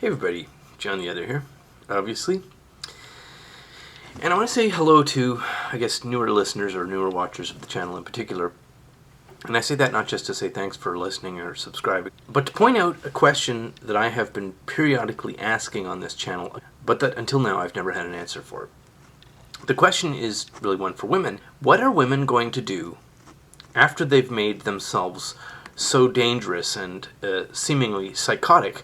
Hey everybody, John the Other here, obviously. And I want to say hello to, I guess, newer listeners or newer watchers of the channel in particular. And I say that not just to say thanks for listening or subscribing, but to point out a question that I have been periodically asking on this channel, but that until now I've never had an answer for. The question is really one for women. What are women going to do after they've made themselves so dangerous and seemingly psychotic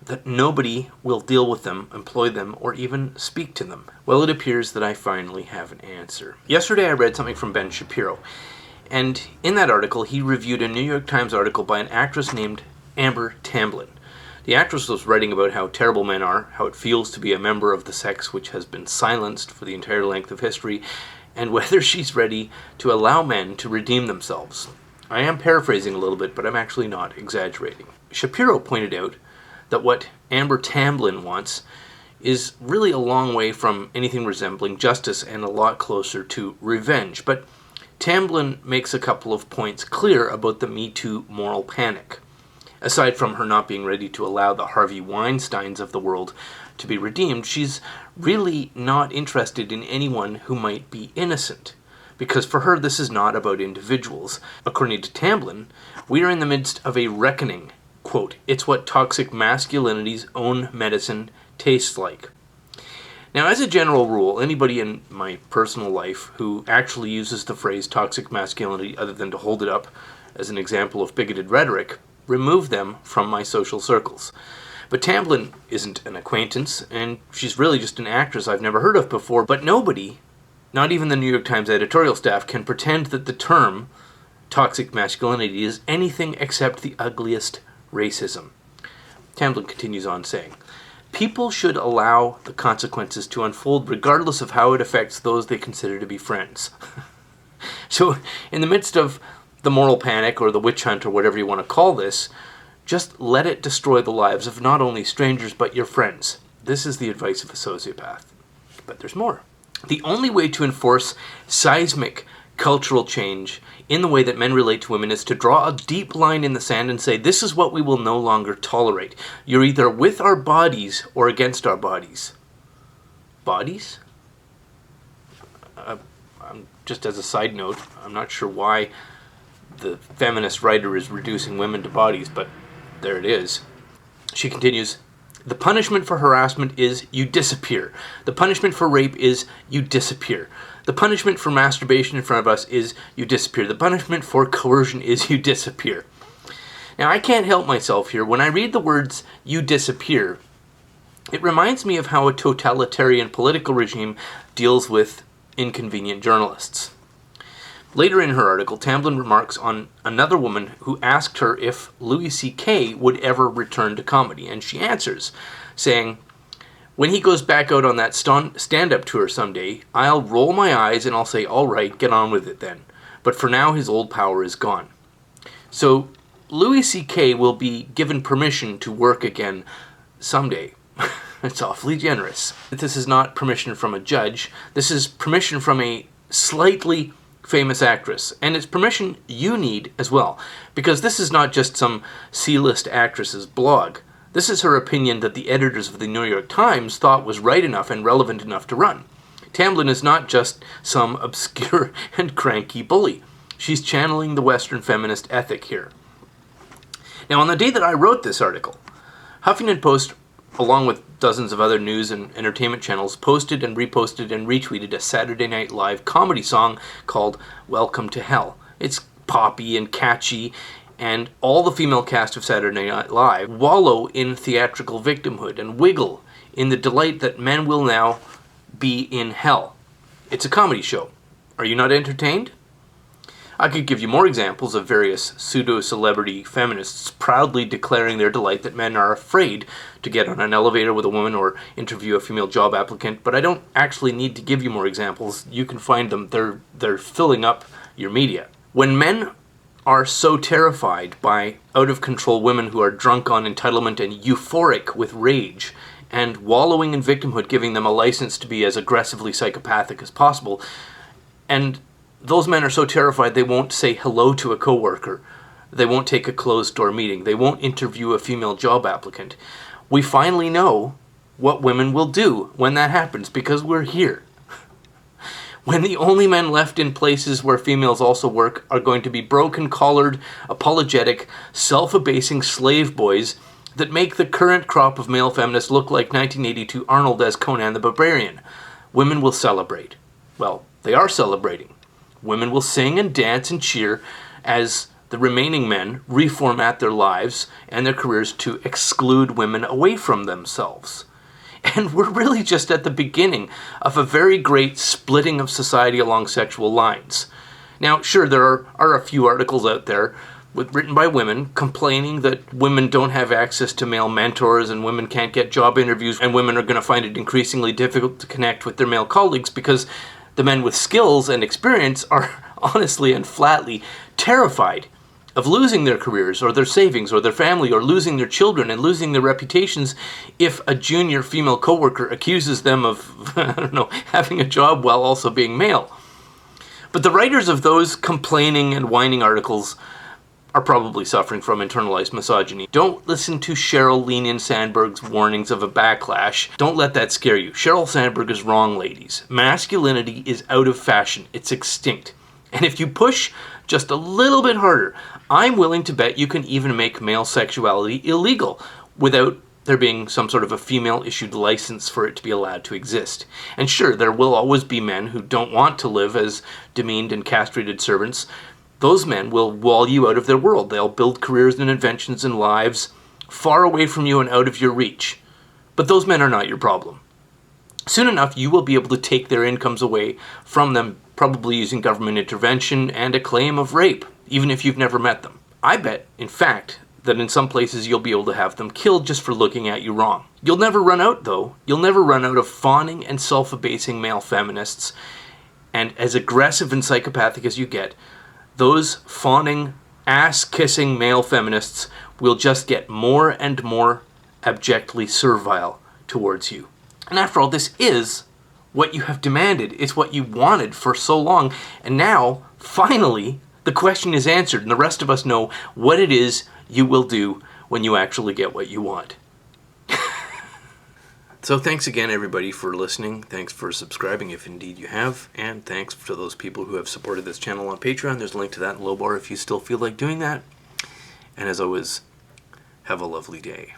that nobody will deal with them, employ them, or even speak to them? Well, it appears that I finally have an answer. Yesterday I read something from Ben Shapiro, and in that article he reviewed a New York Times article by an actress named Amber Tamblyn. The actress was writing about how terrible men are, how it feels to be a member of the sex which has been silenced for the entire length of history, and whether she's ready to allow men to redeem themselves. I am paraphrasing a little bit, but I'm actually not exaggerating. Shapiro pointed out that what Amber Tamblyn wants is really a long way from anything resembling justice and a lot closer to revenge. But Tamblyn makes a couple of points clear about the Me Too moral panic. Aside from her not being ready to allow the Harvey Weinsteins of the world to be redeemed, she's really not interested in anyone who might be innocent. Because for her, this is not about individuals. According to Tamblyn, we are in the midst of a reckoning. Quote, "It's what toxic masculinity's own medicine tastes like." Now, as a general rule, anybody in my personal life who actually uses the phrase toxic masculinity other than to hold it up as an example of bigoted rhetoric, remove them from my social circles. But Tamblyn isn't an acquaintance, and she's really just an actress I've never heard of before. But nobody, not even the New York Times editorial staff, can pretend that the term toxic masculinity is anything except the ugliest racism. Tamblyn continues on saying, "People should allow the consequences to unfold regardless of how it affects those they consider to be friends." So, in the midst of the moral panic or the witch hunt or whatever you want to call this, just let it destroy the lives of not only strangers but your friends. This is the advice of a sociopath. But there's more. The only way to enforce seismic cultural change in the way that men relate to women is to draw a deep line in the sand and say, this is what we will no longer tolerate. You're either with our bodies or against our bodies. Bodies? Just as a side note, I'm not sure why the feminist writer is reducing women to bodies, but there it is. She continues, "The punishment for harassment is you disappear. The punishment for rape is you disappear. The punishment for masturbation in front of us is you disappear. The punishment for coercion is you disappear." Now, I can't help myself here. When I read the words "you disappear," it reminds me of how a totalitarian political regime deals with inconvenient journalists. Later in her article, Tamblyn remarks on another woman who asked her if Louis C.K. would ever return to comedy, and she answers, saying, "When he goes back out on that stand-up tour someday, I'll roll my eyes and I'll say, all right, get on with it then. But for now, his old power is gone." So, Louis C.K. will be given permission to work again someday. It's awfully generous. This is not permission from a judge. This is permission from a slightly famous actress, and it's permission you need as well, because this is not just some C-list actress's blog. This is her opinion that the editors of the New York Times thought was right enough and relevant enough to run. Tamblyn is not just some obscure and cranky bully. She's channeling the Western feminist ethic here. Now, on the day that I wrote this article, Huffington Post, along with dozens of other news and entertainment channels, posted and reposted and retweeted a Saturday Night Live comedy song called "Welcome to Hell." It's poppy and catchy, and all the female cast of Saturday Night Live wallow in theatrical victimhood and wiggle in the delight that men will now be in hell. It's a comedy show. Are you not entertained? I could give you more examples of various pseudo-celebrity feminists proudly declaring their delight that men are afraid to get on an elevator with a woman or interview a female job applicant, but I don't actually need to give you more examples. You can find them. They're filling up your media. When men are so terrified by out-of-control women who are drunk on entitlement and euphoric with rage, and wallowing in victimhood giving them a license to be as aggressively psychopathic as possible, and those men are so terrified they won't say hello to a coworker, they won't take a closed-door meeting, they won't interview a female job applicant. we finally know what women will do when that happens, because we're here. When the only men left in places where females also work are going to be broken-collared, apologetic, self-abasing slave boys that make the current crop of male feminists look like 1982 Arnold as Conan the Barbarian. Women will celebrate. Well, they are celebrating. Women will sing and dance and cheer as the remaining men reformat their lives and their careers to exclude women away from themselves. And we're really just at the beginning of a very great splitting of society along sexual lines. Now, sure, there are a few articles out there written by women complaining that women don't have access to male mentors and women can't get job interviews and women are going to find it increasingly difficult to connect with their male colleagues because the men with skills and experience are honestly and flatly terrified of losing their careers or their savings or their family or losing their children and losing their reputations if a junior female coworker accuses them of, I don't know, having a job while also being male. But the writers of those complaining and whining articles are probably suffering from internalized misogyny. Don't listen to Sheryl Lenian Sandberg's warnings of a backlash. Don't let that scare you. Sheryl Sandberg is wrong, ladies. Masculinity is out of fashion. It's extinct. And if you push just a little bit harder, I'm willing to bet you can even make male sexuality illegal without there being some sort of a female-issued license for it to be allowed to exist. And sure, there will always be men who don't want to live as demeaned and castrated servants. Those men will wall you out of their world. They'll build careers and inventions and lives far away from you and out of your reach. But those men are not your problem. Soon enough, you will be able to take their incomes away from them, probably using government intervention and a claim of rape, even if you've never met them. I bet, in fact, that in some places you'll be able to have them killed just for looking at you wrong. You'll never run out, though. You'll never run out of fawning and self-abasing male feminists. And as aggressive and psychopathic as you get, those fawning, ass-kissing male feminists will just get more and more abjectly servile towards you. And after all, this is what you have demanded. It's what you wanted for so long. And now, finally, the question is answered, and the rest of us know what it is you will do when you actually get what you want. So thanks again, everybody, for listening. Thanks for subscribing, if indeed you have. And thanks to those people who have supported this channel on Patreon. There's a link to that in the low bar if you still feel like doing that. And as always, have a lovely day.